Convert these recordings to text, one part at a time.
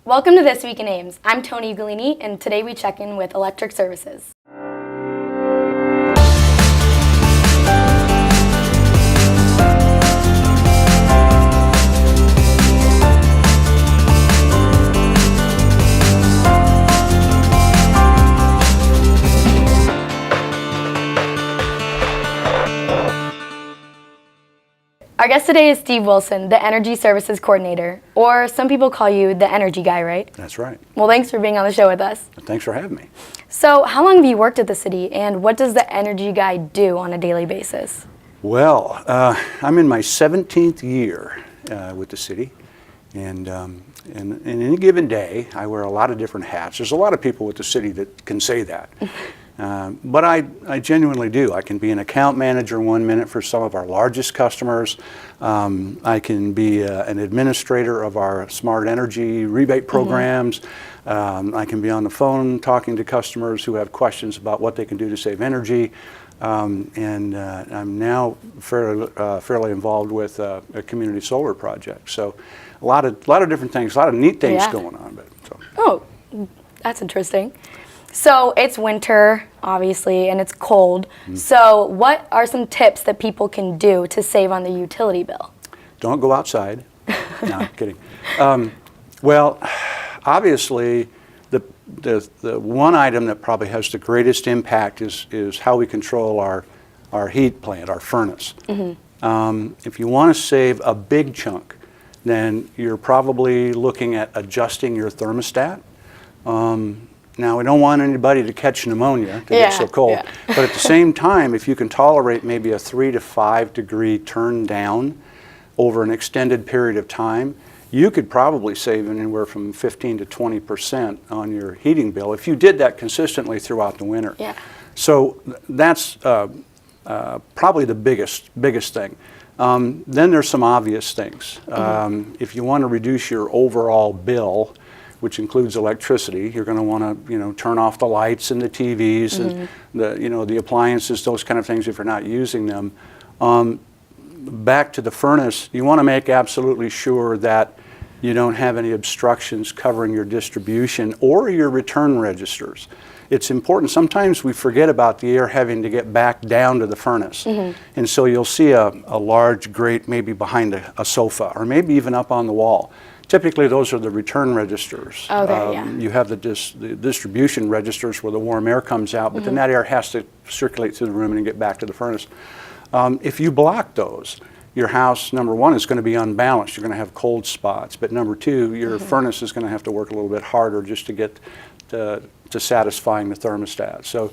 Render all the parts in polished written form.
Welcome to This Week in Ames. I'm Tony Galini, and today we check in with electric services. Our guest today is Steve Wilson, the Energy Services Coordinator, or some people call you the Energy Guy, right? That's right. Well, thanks for being on the show with us. Thanks for having me. So, how long have you worked at the city, and what does the Energy Guy do on a daily basis? Well, I'm in my 17th year with the city, and in any given day, I wear a lot of different hats. There's a lot of people with the city that can say that. But I genuinely do. I can be an account manager 1 minute for some of our largest customers. I can be an administrator of our smart energy rebate programs. I can be on the phone talking to customers who have questions about what they can do to save energy. And I'm now fairly involved with a community solar project. So a lot of different things, a lot of neat things going on. But, so. Oh, that's interesting. So it's winter, obviously, and it's cold. So what are some tips that people can do to save on the utility bill? Don't go outside. No, I'm kidding. Well, obviously, the one item that probably has the greatest impact is how we control our heat plant, our furnace. If you want to save a big chunk, then you're probably looking at adjusting your thermostat. Now, we don't want anybody to catch pneumonia to get so cold, but at the same time, if you can tolerate maybe a 3 to 5 degree turn down over an extended period of time, you could probably save anywhere from 15 to 20% on your heating bill if you did that consistently throughout the winter. So that's probably the biggest thing. Then there's some obvious things. If you want to reduce your overall bill, which includes electricity, you're going to want to, turn off the lights and the TVs and the appliances, those kind of things if you're not using them. Back to the furnace, you want to make absolutely sure that you don't have any obstructions covering your distribution or your return registers. It's important. Sometimes we forget about the air having to get back down to the furnace. And so you'll see a large grate maybe behind a sofa or maybe even up on the wall. Typically, those are the return registers. You have the distribution registers where the warm air comes out, but then that air has to circulate through the room and get back to the furnace. If you block those, your house, number one, is going to be unbalanced. You're going to have cold spots. But number two, your furnace is going to have to work a little bit harder just to get to satisfying the thermostat. So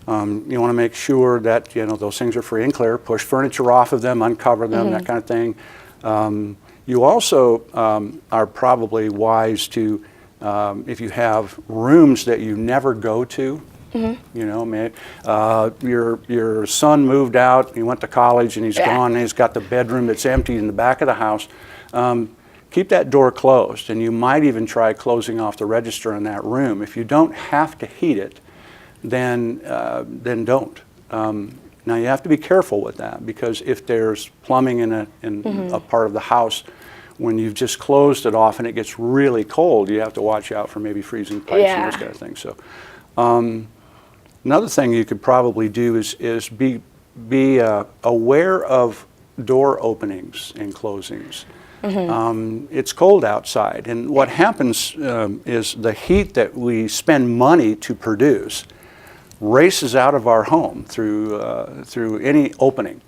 you want to make sure that those things are free and clear. Push furniture off of them, uncover them, that kind of thing. You also are probably wise to, if you have rooms that you never go to, your son moved out, he went to college and he's gone, and he's got the bedroom that's empty in the back of the house. Keep that door closed, and you might even try closing off the register in that room. If you don't have to heat it, then don't. Now you have to be careful with that, because if there's plumbing in a part of the house, when you've just closed it off and it gets really cold, you have to watch out for maybe freezing pipes and those kind of things. So another thing you could probably do is be aware of door openings and closings. It's cold outside, and what happens is the heat that we spend money to produce races out of our home through any opening,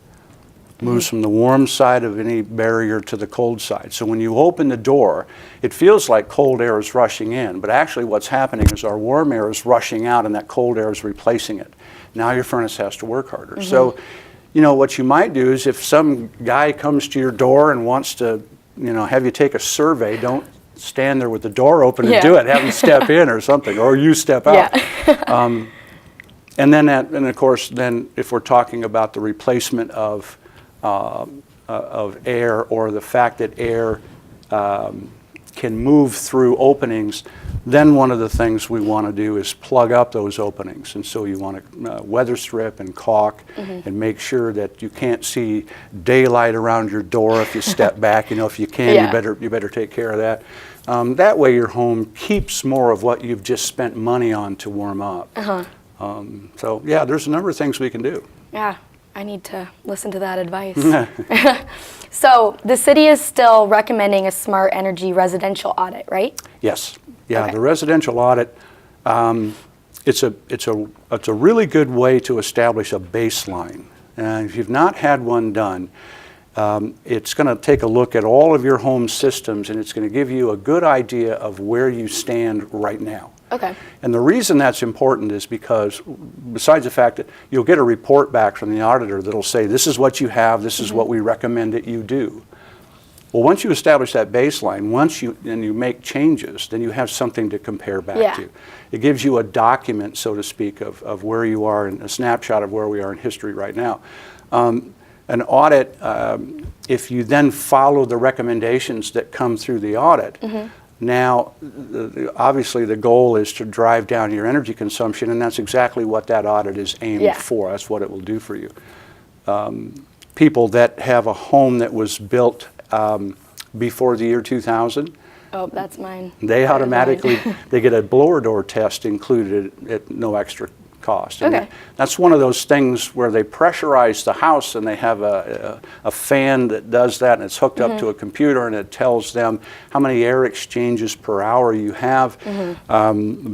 moves from the warm side of any barrier to the cold side. So when you open the door, it feels like cold air is rushing in, but actually what's happening is our warm air is rushing out and that cold air is replacing it. Now your furnace has to work harder. So, what you might do is if some guy comes to your door and wants to, have you take a survey, don't stand there with the door open and do it. Have him step in or something, or you step out. And then of course, if we're talking about the replacement of air, or the fact that air can move through openings, then one of the things we want to do is plug up those openings. And so you want to weather strip and caulk and make sure that you can't see daylight around your door if you step back. If you can, you better take care of that. That way your home keeps more of what you've just spent money on to warm up. So yeah, there's a number of things we can do. Yeah, I need to listen to that advice. So the city is still recommending a smart energy residential audit, right? Yes. Yeah, Okay. the residential audit, it's a really good way to establish a baseline. And if you've not had one done, it's going to take a look at all of your home systems, and it's going to give you a good idea of where you stand right now. Okay. And the reason that's important is because, besides the fact that you'll get a report back from the auditor that'll say, this is what you have, this is what we recommend that you do. Well, once you establish that baseline, and you make changes, then you have something to compare back to. It gives you a document, so to speak, of where you are, and a snapshot of where we are in history right now. An audit, if you then follow the recommendations that come through the audit, now, obviously the goal is to drive down your energy consumption, and that's exactly what that audit is aimed for. That's what it will do for you. People that have a home that was built before the year 2000, oh, that's mine. they automatically they get a blower door test included at no extra cost. And that's one of those things where they pressurize the house, and they have a fan that does that, and it's hooked up to a computer, and it tells them how many air exchanges per hour you have.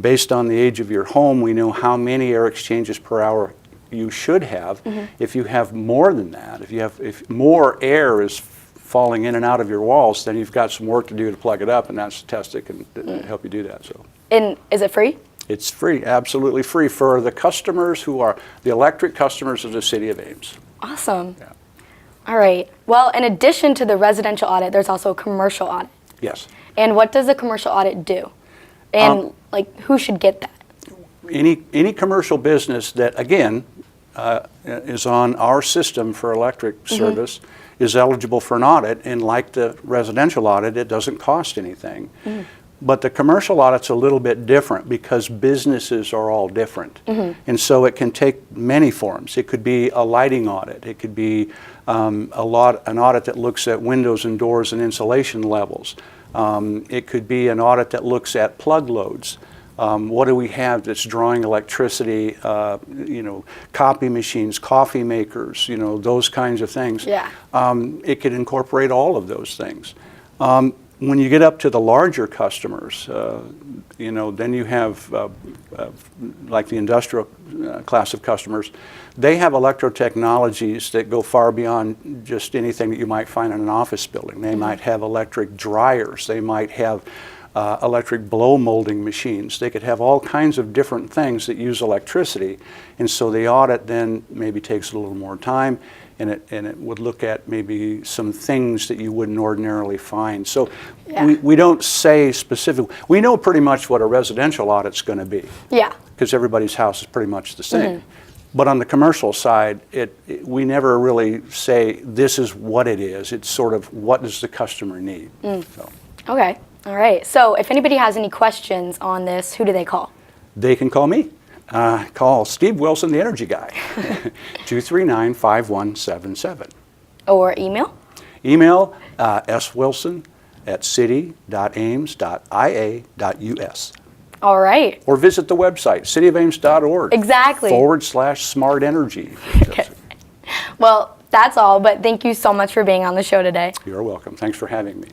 Based on the age of your home, we know how many air exchanges per hour you should have. If you have more than that, if more air is falling in and out of your walls, then you've got some work to do to plug it up, and that's a test that can help you do that. So, and is it free? It's free, absolutely free for the customers who are the electric customers of the city of Ames. Awesome. Yeah. All right. Well, in addition to the residential audit, there's also a commercial audit. Yes. And what does a commercial audit do? And who should get that? Any commercial business that, again, is on our system for electric service is eligible for an audit, and like the residential audit, it doesn't cost anything. But the commercial audit's a little bit different because businesses are all different. And so it can take many forms. It could be a lighting audit. It could be an audit that looks at windows and doors and insulation levels. It could be an audit that looks at plug loads. What do we have that's drawing electricity, copy machines, coffee makers, those kinds of things. Yeah. It could incorporate all of those things. When you get up to the larger customers, then you have, like the industrial class of customers, they have electro technologies that go far beyond just anything that you might find in an office building. They might have electric dryers. They might have electric blow molding machines. They could have all kinds of different things that use electricity. And so the audit then maybe takes a little more time, and it would look at maybe some things that you wouldn't ordinarily find. So we don't say specifically. We know pretty much what a residential audit's going to be. Yeah. Because everybody's house is pretty much the same. But on the commercial side, we never really say this is what it is. It's sort of what does the customer need. So. Okay. All right. So if anybody has any questions on this, who do they call? They can call me. Call Steve Wilson, the energy guy, 239-5177. Or email? Email swilson@city.ames.ia.us. All right. Or visit the website, cityofames.org. Exactly. /smart energy. Okay. Well, that's all, but thank you so much for being on the show today. You're welcome. Thanks for having me.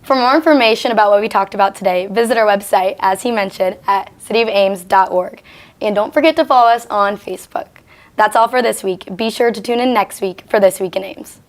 For more information about what we talked about today, visit our website, as he mentioned, at cityofames.org. And don't forget to follow us on Facebook. That's all for this week. Be sure to tune in next week for This Week in Ames.